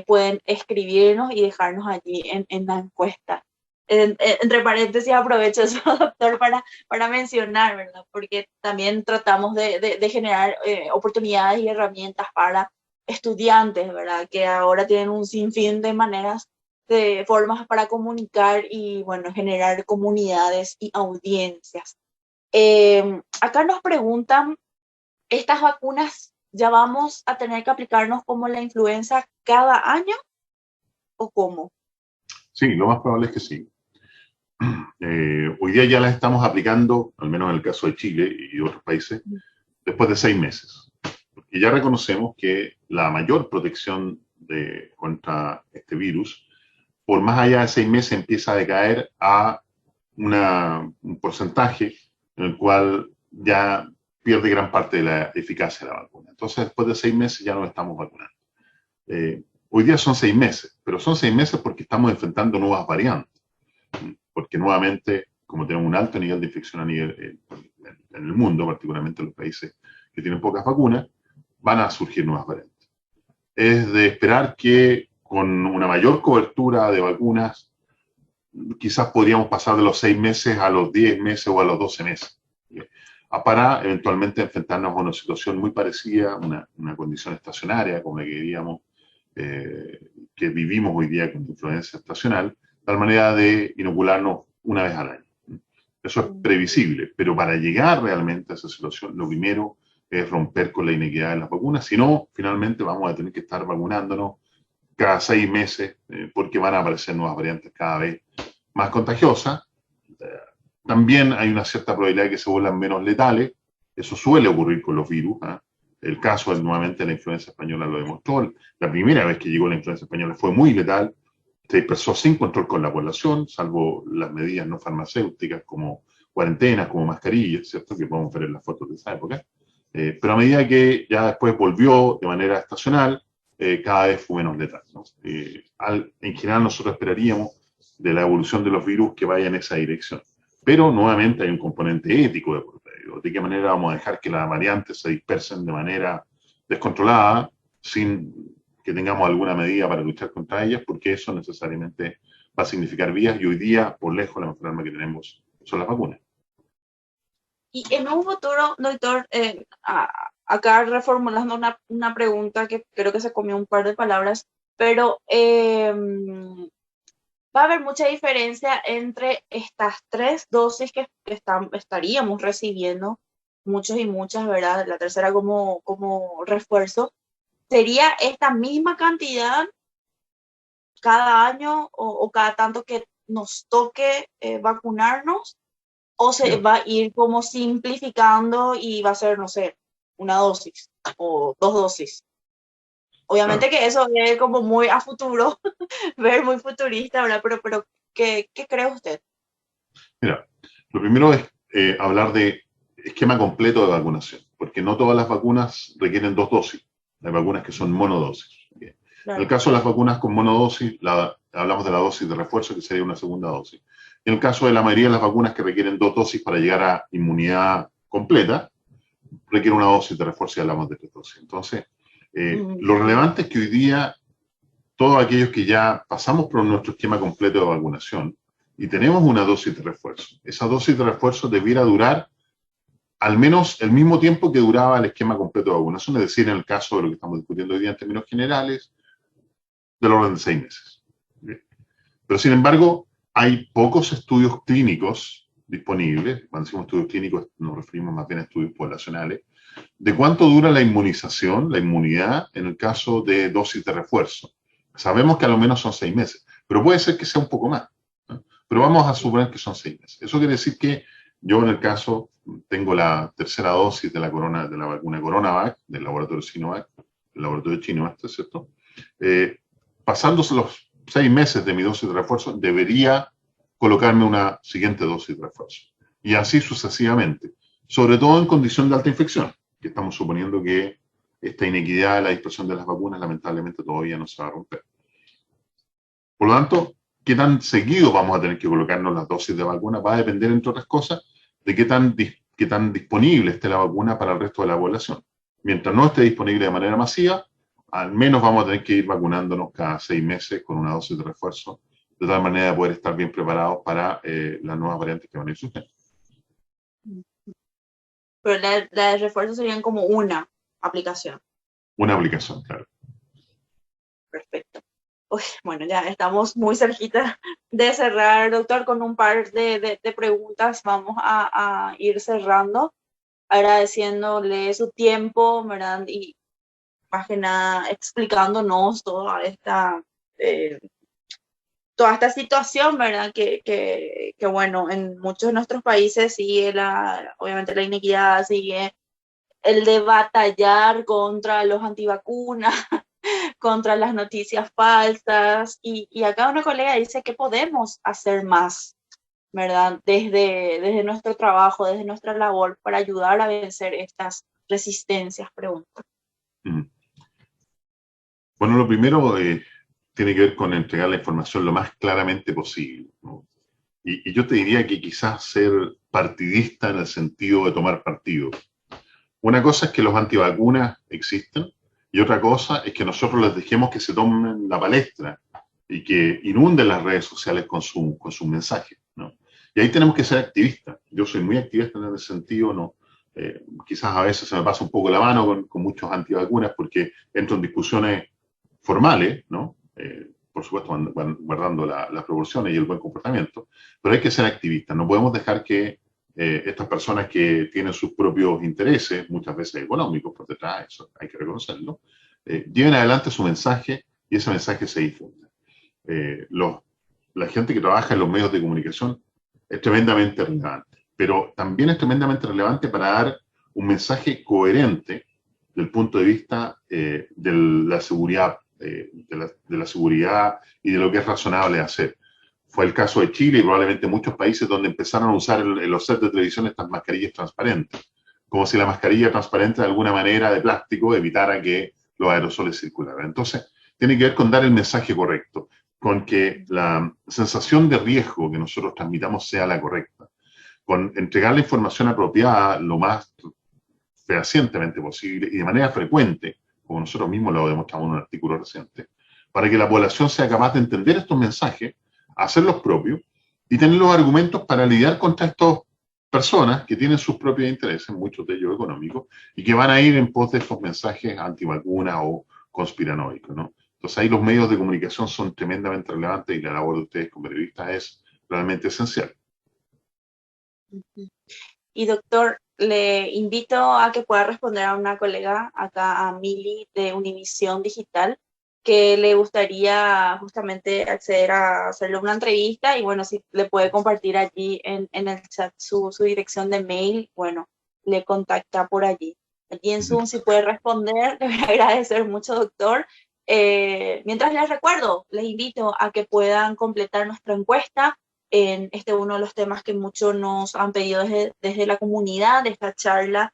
A: pueden escribirnos y dejarnos allí en la encuesta. Entre paréntesis, aprovecho eso, doctor, para mencionar, ¿verdad?, porque también tratamos de generar oportunidades y herramientas para estudiantes, ¿verdad?, que ahora tienen un sinfín de maneras, de formas para comunicar y, bueno, generar comunidades y audiencias. Acá nos preguntan, ¿estas vacunas ya vamos a tener que aplicarnos como la influenza cada año o cómo?
B: Sí, lo más probable es que sí. Hoy día ya las estamos aplicando, al menos en el caso de Chile y otros países, después de 6 meses. Porque ya reconocemos que la mayor protección contra este virus, por más allá de 6 meses, empieza a decaer a un porcentaje en el cual ya pierde gran parte de la eficacia de la vacuna. Entonces, después de 6 meses ya nos estamos vacunando. Hoy día son 6 meses, pero son 6 meses porque estamos enfrentando nuevas variantes. Porque nuevamente, como tenemos un alto nivel de infección a nivel en el mundo, particularmente en los países que tienen pocas vacunas, van a surgir nuevas variantes. Es de esperar que con una mayor cobertura de vacunas, quizás podríamos pasar de los 6 meses a los 10 meses o a los 12 meses, para eventualmente enfrentarnos a una situación muy parecida, una condición estacionaria, como la que diríamos, que vivimos hoy día con influenza estacional, tal manera de inocularnos una vez al año. Eso es previsible, pero para llegar realmente a esa situación, lo primero es romper con la inequidad de las vacunas, si no, finalmente vamos a tener que estar vacunándonos cada 6 meses, porque van a aparecer nuevas variantes cada vez más contagiosas. También hay una cierta probabilidad de que se vuelvan menos letales. Eso suele ocurrir con los virus. El caso es nuevamente la influenza española lo demostró. La primera vez que llegó la influenza española fue muy letal. Se dispersó sin control con la población, salvo las medidas no farmacéuticas como cuarentenas, como mascarillas, ¿cierto? Que podemos ver en las fotos de esa época. Pero a medida que ya después volvió de manera estacional, cada vez fue menos letal, ¿no? En general nosotros esperaríamos de la evolución de los virus que vaya en esa dirección. Pero nuevamente hay un componente ético de por medio. ¿De qué manera vamos a dejar que las variantes se dispersen de manera descontrolada sin que tengamos alguna medida para luchar contra ellas? Porque eso necesariamente va a significar vías y hoy día, por lejos, la mejor arma que tenemos son las vacunas.
A: Y en un futuro, doctor, acá reformulando una pregunta que creo que se comió un par de palabras, pero va a haber mucha diferencia entre estas 3 dosis que estaríamos recibiendo, muchos y muchas, ¿verdad? La tercera como refuerzo. ¿Sería esta misma cantidad cada año o cada tanto que nos toque vacunarnos? ¿O se va a ir como simplificando y va a ser, no sé, una dosis o 2 dosis? Obviamente que eso es como muy a futuro, ver muy futurista, ¿verdad? Pero ¿qué cree usted?
B: Mira, lo primero es hablar de esquema completo de vacunación, porque no todas las vacunas requieren 2 dosis. Hay vacunas que son monodosis. Bien.
A: Claro.
B: En el caso de las vacunas con monodosis, hablamos de la dosis de refuerzo, que sería una segunda dosis. En el caso de la mayoría de las vacunas que requieren 2 dosis para llegar a inmunidad completa, requiere una dosis de refuerzo y hablamos de 3 dosis. Entonces, lo relevante es que hoy día todos aquellos que ya pasamos por nuestro esquema completo de vacunación y tenemos una dosis de refuerzo, esa dosis de refuerzo debiera durar al menos el mismo tiempo que duraba el esquema completo de vacunación, es decir, en el caso de lo que estamos discutiendo hoy día en términos generales, del orden de 6 meses. Pero sin embargo, hay pocos estudios clínicos disponibles, cuando decimos estudios clínicos nos referimos más bien a estudios poblacionales, de cuánto dura la inmunización, la inmunidad, en el caso de dosis de refuerzo. Sabemos que a lo menos son 6 meses, pero puede ser que sea un poco más, ¿no? Pero vamos a suponer que son 6 meses. Eso quiere decir que yo en el caso tengo la tercera dosis de la vacuna CoronaVac, del laboratorio Sinovac, del laboratorio chino, ¿cierto? Pasándose los 6 meses de mi dosis de refuerzo, debería colocarme una siguiente dosis de refuerzo. Y así sucesivamente, sobre todo en condición de alta infección, que estamos suponiendo que esta inequidad de la dispersión de las vacunas lamentablemente todavía no se va a romper. Por lo tanto, qué tan seguido vamos a tener que colocarnos las dosis de vacuna va a depender, entre otras cosas, de qué tan disponible esté la vacuna para el resto de la población. Mientras no esté disponible de manera masiva, al menos vamos a tener que ir vacunándonos cada 6 meses con una dosis de refuerzo, de tal manera de poder estar bien preparados para las nuevas variantes que van a ir surgiendo.
A: Pero la de refuerzo serían como una aplicación.
B: Una aplicación, claro.
A: Perfecto. Uy, bueno, ya estamos muy cerquita de cerrar, doctor, con un par de preguntas. Vamos a ir cerrando, agradeciéndole su tiempo, ¿verdad? Y más que nada explicándonos toda esta situación, ¿verdad? Que bueno, en muchos de nuestros países sigue obviamente la inequidad, sigue el de batallar contra los antivacunas, contra las noticias falsas, y acá una colega dice que podemos hacer más, ¿verdad? Desde nuestro trabajo, desde nuestra labor, para ayudar a vencer estas resistencias, pregunto.
B: Bueno, lo primero tiene que ver con entregar la información lo más claramente posible, ¿no? Y yo te diría que quizás ser partidista en el sentido de tomar partido. Una cosa es que los antivacunas existen y otra cosa es que nosotros les dejemos que se tomen la palestra y que inunden las redes sociales con su mensaje, ¿no? Y ahí tenemos que ser activistas. Yo soy muy activista en ese sentido, ¿no? Quizás a veces se me pasa un poco la mano con muchos antivacunas porque entro en discusiones formales, ¿no? Por supuesto, guardando las proporciones y el buen comportamiento, pero hay que ser activistas. No podemos dejar que estas personas que tienen sus propios intereses, muchas veces económicos por detrás, eso hay que reconocerlo, lleven adelante su mensaje y ese mensaje se difunda. La gente que trabaja en los medios de comunicación es tremendamente relevante, pero también es tremendamente relevante para dar un mensaje coherente del punto de vista de la seguridad, de la seguridad y de lo que es razonable hacer. Fue el caso de Chile y probablemente muchos países donde empezaron a usar en los sets de televisión estas mascarillas transparentes, como si la mascarilla transparente de alguna manera de plástico evitara que los aerosoles circularan. Entonces, tiene que ver con dar el mensaje correcto, con que la sensación de riesgo que nosotros transmitamos sea la correcta, con entregar la información apropiada lo más fehacientemente posible y de manera frecuente, como nosotros mismos lo demostramos en un artículo reciente, para que la población sea capaz de entender estos mensajes, hacerlos propios y tener los argumentos para lidiar contra estas personas que tienen sus propios intereses, muchos de ellos económicos, y que van a ir en pos de estos mensajes antivacunas o conspiranoicos, ¿no? Entonces ahí los medios de comunicación son tremendamente relevantes y la labor de ustedes como periodistas es realmente esencial.
A: Y doctor, le invito a que pueda responder a una colega acá, a Mili de Univisión Digital, que le gustaría justamente acceder a hacerle una entrevista y bueno, si le puede compartir allí en el chat su dirección de mail, bueno, le contacta por allí. Allí en Zoom, si puede responder, le voy a agradecer mucho, doctor. Mientras les recuerdo, les invito a que puedan completar nuestra encuesta en uno de los temas que muchos nos han pedido desde la comunidad. De esta charla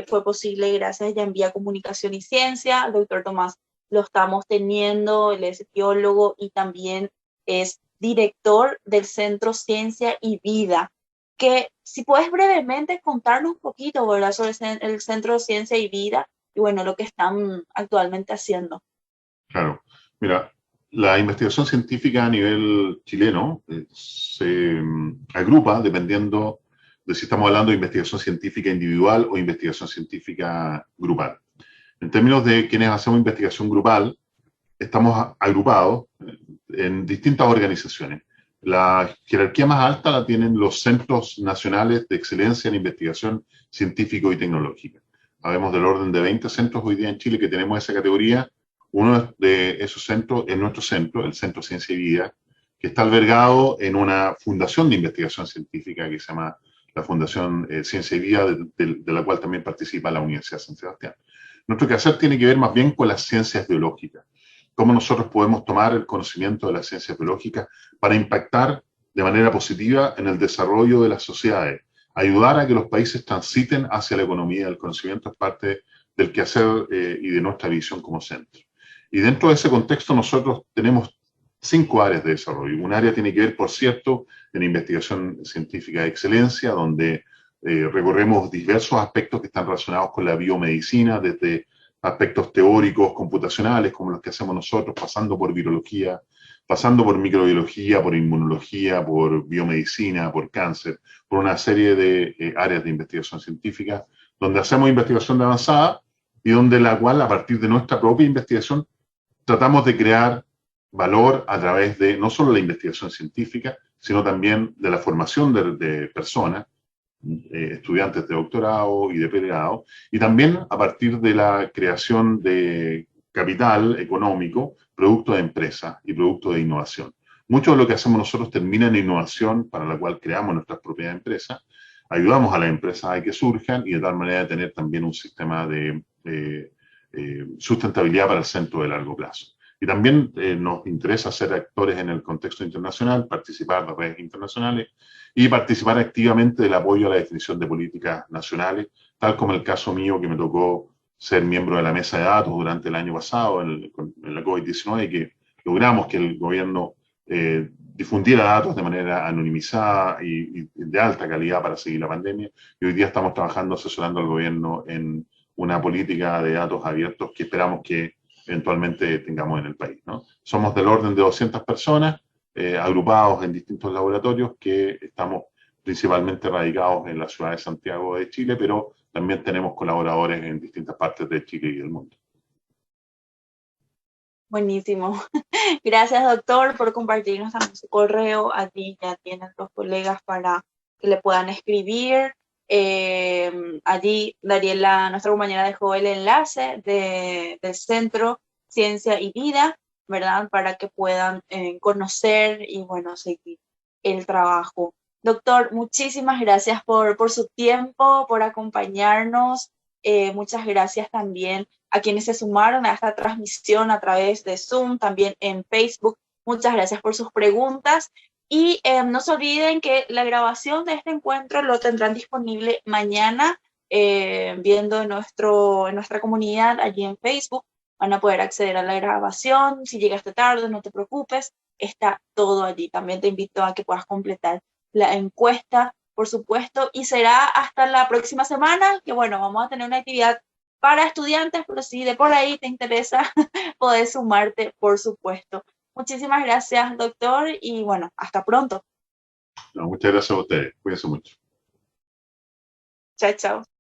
A: fue posible gracias a Envía Comunicación y Ciencia. El doctor Tomás lo estamos teniendo, él es biólogo y también es director del Centro Ciencia y Vida. Que si puedes brevemente contarnos un poquito, ¿verdad?, sobre el Centro Ciencia y Vida y bueno, lo que están actualmente haciendo.
B: Claro, mira, la investigación científica a nivel chileno se agrupa dependiendo de si estamos hablando de investigación científica individual o investigación científica grupal. En términos de quienes hacemos investigación grupal, estamos agrupados en distintas organizaciones. La jerarquía más alta la tienen los Centros Nacionales de Excelencia en Investigación Científica y Tecnológica. Habemos del orden de 20 centros hoy día en Chile que tenemos esa categoría. Uno de esos centros es nuestro centro, el Centro Ciencia y Vida, que está albergado en una fundación de investigación científica que se llama la Fundación Ciencia y Vida, de la cual también participa la Universidad de San Sebastián. Nuestro quehacer tiene que ver más bien con las ciencias biológicas. Cómo nosotros podemos tomar el conocimiento de las ciencias biológicas para impactar de manera positiva en el desarrollo de las sociedades. Ayudar a que los países transiten hacia la economía del conocimiento es parte del quehacer y de nuestra visión como centro. Y dentro de ese contexto nosotros tenemos 5 áreas de desarrollo. Un área tiene que ver, por cierto, en investigación científica de excelencia, donde recorremos diversos aspectos que están relacionados con la biomedicina, desde aspectos teóricos, computacionales, como los que hacemos nosotros, pasando por virología, pasando por microbiología, por inmunología, por biomedicina, por cáncer, por una serie de áreas de investigación científica, donde hacemos investigación de avanzada y donde la cual, a partir de nuestra propia investigación, tratamos de crear valor a través de no solo la investigación científica, sino también de la formación de personas, estudiantes de doctorado y de pregrado, y también a partir de la creación de capital económico, producto de empresas y producto de innovación. Mucho de lo que hacemos nosotros termina en innovación, para la cual creamos nuestras propias empresas, ayudamos a las empresas a que surjan y de tal manera tener también un sistema de sustentabilidad para el centro de largo plazo. Y también nos interesa ser actores en el contexto internacional, participar de redes internacionales y participar activamente del apoyo a la definición de políticas nacionales, tal como el caso mío que me tocó ser miembro de la mesa de datos durante el año pasado en la COVID-19 y que logramos que el gobierno difundiera datos de manera anonimizada y de alta calidad para seguir la pandemia. Y hoy día estamos trabajando, asesorando al gobierno en una política de datos abiertos que esperamos que eventualmente tengamos en el país, ¿no? Somos del orden de 200 personas agrupados en distintos laboratorios que estamos principalmente radicados en la ciudad de Santiago de Chile, pero también tenemos colaboradores en distintas partes de Chile y del mundo.
A: Buenísimo. Gracias, doctor, por compartirnos también su correo. Allí ya tienen los colegas para que le puedan escribir. Allí Dariela, nuestra compañera, dejó el enlace del Centro Ciencia y Vida, ¿verdad? Para que puedan conocer y, bueno, seguir el trabajo. Doctor, muchísimas gracias por su tiempo, por acompañarnos. Muchas gracias también a quienes se sumaron a esta transmisión a través de Zoom, también en Facebook. Muchas gracias por sus preguntas. Y no se olviden que la grabación de este encuentro lo tendrán disponible mañana, viendo en nuestra comunidad allí en Facebook. Van a poder acceder a la grabación. Si llegaste tarde, no te preocupes, está todo allí. También te invito a que puedas completar la encuesta, por supuesto, y será hasta la próxima semana, que bueno, vamos a tener una actividad para estudiantes, pero si de por ahí te interesa, podés sumarte, por supuesto. Muchísimas gracias, doctor, y bueno, hasta pronto.
B: No, muchas gracias a ustedes. Cuídense mucho.
A: Chao, chao.